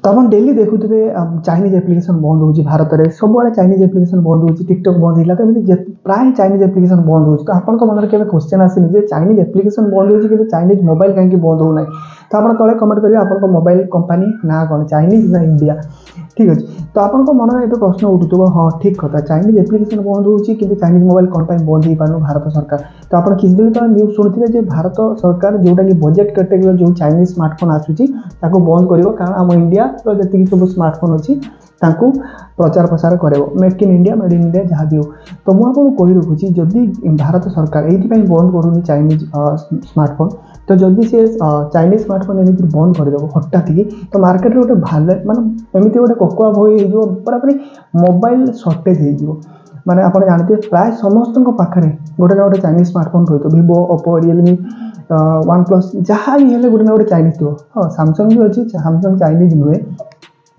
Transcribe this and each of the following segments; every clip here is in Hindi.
तो आप डेली देखुवे चाइनीज एप्लिकेशन बंद हो भारत में सब चाइनीज एप्लिकेशन बंद हो टिकटॉक बंद होगा तो एमती प्राय चाइनीज एप्लिकेशन बंद हो तो आपन मन में केवे क्वेश्चन आसनी चाइनीज एप्लिकेशन बंद हो चाइनीज मोबाइल कहीं बंद होना तो आप तले कमेंट करेंगे आप मोबाइल कंपनी ना कौन चाइनीज ना इंडिया ठीक अच्छे तो आप मन में ये प्रश्न उठुव हाँ ठीक कथा चाइनीज एप्लिकेशन बंद हो चाइनीज मोबाइल कौन बंद हो पार भारत सरकार तो आप किसी दिन तो न्यूज शुणुवे भारत सरकार जोटा कि बजेट कैटेगरी जो चाइनीज स्मार्टफोन आसूसी बंद कर कारण आम इंडिया जी सब स्मार्टफोन अच्छी प्रचार प्रसार कर make in India made in India जहाँ भी हो तो मुझे कही रखुच्छी जदि भारत सरकार ये बंद करूनी चाइनीज स्मार्टफोन तो जदि सी चाइनीज स्मार्टफोन एमती बंद करदेव हठात ही तो मार्केट में गोटे भाले मानते एमती गोटे कोकुआ भई हो पूरापूरी मोबाइल सर्टेज हो माने आप जानते प्राय समस्त पाखे गोटे ना गोटे चाइनीज स्मार्टफोन रही थो Vivo Oppo Realme one plus जहाँ भी है गोटे ना गोटे चाइनीज थो हाँ सैमसंग भी अच्छी सैमसंग चाइनीज नुहे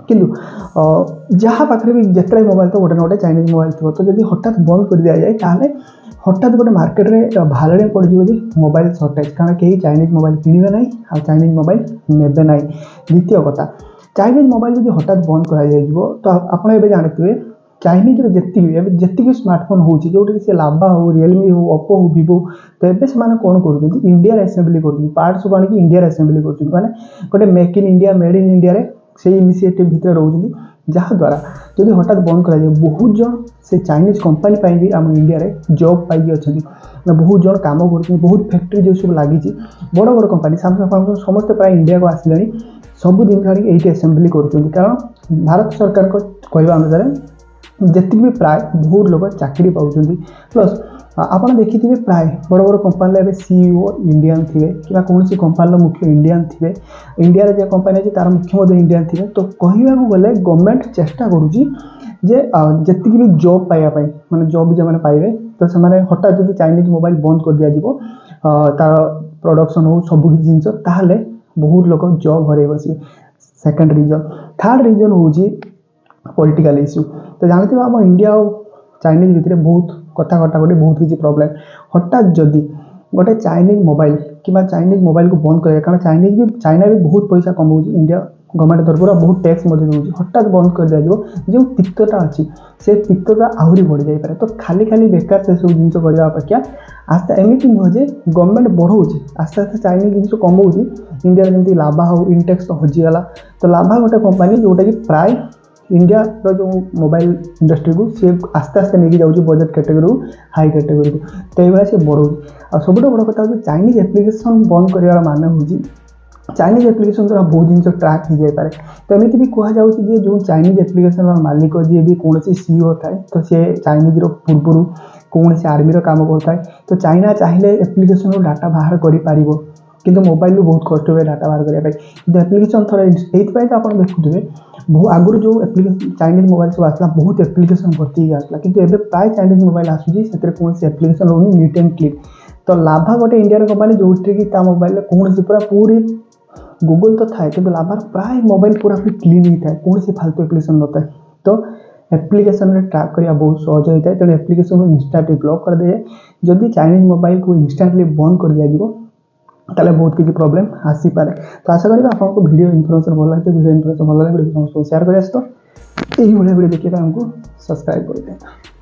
किंतु जहाँ पाखे भी जिते मोबाइल तो गोटे ना गोटे चाइनीज मोबाइल थो तो जब हठात बंद कर दि जाए ताले हठात गोटे मार्केट में भाले पड़े मोबाइल सर्टेज कारण कहीं चाइनीज मोबाइल किणवे ना आ चाइनीज मोबाइल नेबे ना द्वितीय कथा चाइनीज मोबाइल जो हठात बंद कर तो आप जानते चाइनीज जी स्मार्टफोन हो जोटा कि लाभा हो रियलमी हो ओप्पो हो वीवो तो ये से कौन कर इंडिया असेंबली कर पार्ट सब आनी इंडिया असेंबली कर गोटे make in India made in India से इनिशिएटिव भितर रोज जहाँद्वारा जब हठात बंद कर बहुत जन से चाइनीज कंपनी भी आम इंडिया रे जॉब पाई अच्छा बहुत जन कम कर बहुत फैक्ट्री जो सब लगी बड़ बड़ कंपनी सैमसंग फैमसंग समस्त प्राय इंडिया को आसिले सब जिन ये असेंबली कर कारण भारत सरकार को कहवा अनुसार जी भी प्राय बहुत लोग चाकरी पाँच प्लस आप देखिए प्राय बड़ बड़ कंपानी सीईओ इंडियन थे कि कौन कंपानी मुख्य इंडियन थे इंडिया जो कंपानी अच्छे तार मुख्य इंडियन थे तो कहवा गले गवर्नमेंट चेष्टा करुँची जी भी जॉब पाइबापी माने जॉब जो मैंने पाइबे तो से हठात जब चाइनीज मोबाइल बंद कर दिज्व तार प्रोडक्शन हो सब जिनस ताहले बहुत लोग जॉब हर बस सेकेंड रीजन थर्ड रीजन हूँ पॉलिटिकल इश्यू तो जानते आम इंडिया और चाइनीज भितर बहुत कथा कटाकटी बहुत किसी प्रॉब्लम हठात जदि गोटे चाइनीज मोबाइल कि चाइनीज मोबाइल को बंद कर कारण चाइना भी बहुत पैसा कमाऊँ इंडिया गवर्नमेंट तरफ बहुत टैक्स दूसरी हठात बंद कर दिज्व जो तिक्तता अच्छी से तिक्तता आहरी बढ़ी जापे तो खाली खाली बेकार से सब जिन करने अपेक्षा आस्ते एमती नुह जे गवर्नमेंट बढ़ाऊँगी आस्ते आस्ते चाइनीज जिन कमाऊँगी इंडिया जमी लाभा हो इनटेक्स तो हजिगला तो लाभा गोटे कंपानी जोटा कि प्राय इंडिया जो मोबाइल इंडस्ट्री को सी आस्ते आस्ते नहीं जाऊँगी बजेट कैटेगरी हाई कैटेगरी को तो ये सी बढ़ाऊँ आ सब बड़ कथा हूँ चाइनीज एप्लिकेशन बंद कर माने हूँ चाइनीज एप्लिकेशन द्वारा बहुत जिन ट्रैक हो जाए तो एमती भी कहुच्छे जो चाइनीज एप्लिकेशन मालिक जी भी कौन सीईओ थाए तो सी चाइनीज पूर्व कौन से आर्मी काम करता तो चाइना चाहिए एप्लिकेशन डाटा बाहर कर किंतु मोबाइल बहुत कष्ट हुए डाटा बाहर करने कि एप्लिकेशन थोड़ा ये आप देखुए बहुत आगुरी जो एप्लिकेशन चाइनीज मोबाइल सब आसला बहुत एप्लिकेशन भर्ती आसला किंतु एबे प्राय चाइनीज मोबाइल आसूसी से कौन से एप्लिकेशन रोनी नीट एंड क्लीन तो लाभा गोटे इंडिया कंपानी जो कि मोबाइल कौन से पूरी गूगल तो थाए कि लाभार प्राय मोबाइल पूरा क्लीन ही थाए कौन से फालतू एप्लिकेशन नए तो एप्लिकेशन में ट्रैक करने बहुत सहज होता है तेणु एप्लिकेशन को इंस्टांटली ब्लॉक कर दिए जदि चाइनीज मोबाइल को इंस्टांटली बंद कर दिज्व ताले बहुत किसी प्रॉब्लम आसी पारे तो आशा करी आपको वीडियो इनफॉरमेशन भल लगे वीडियो इनफॉरमेशन भल लगे वीडियो समस्त शेयर कर तो यही वीडियो देखिए हमको सब्सक्राइब कर दें।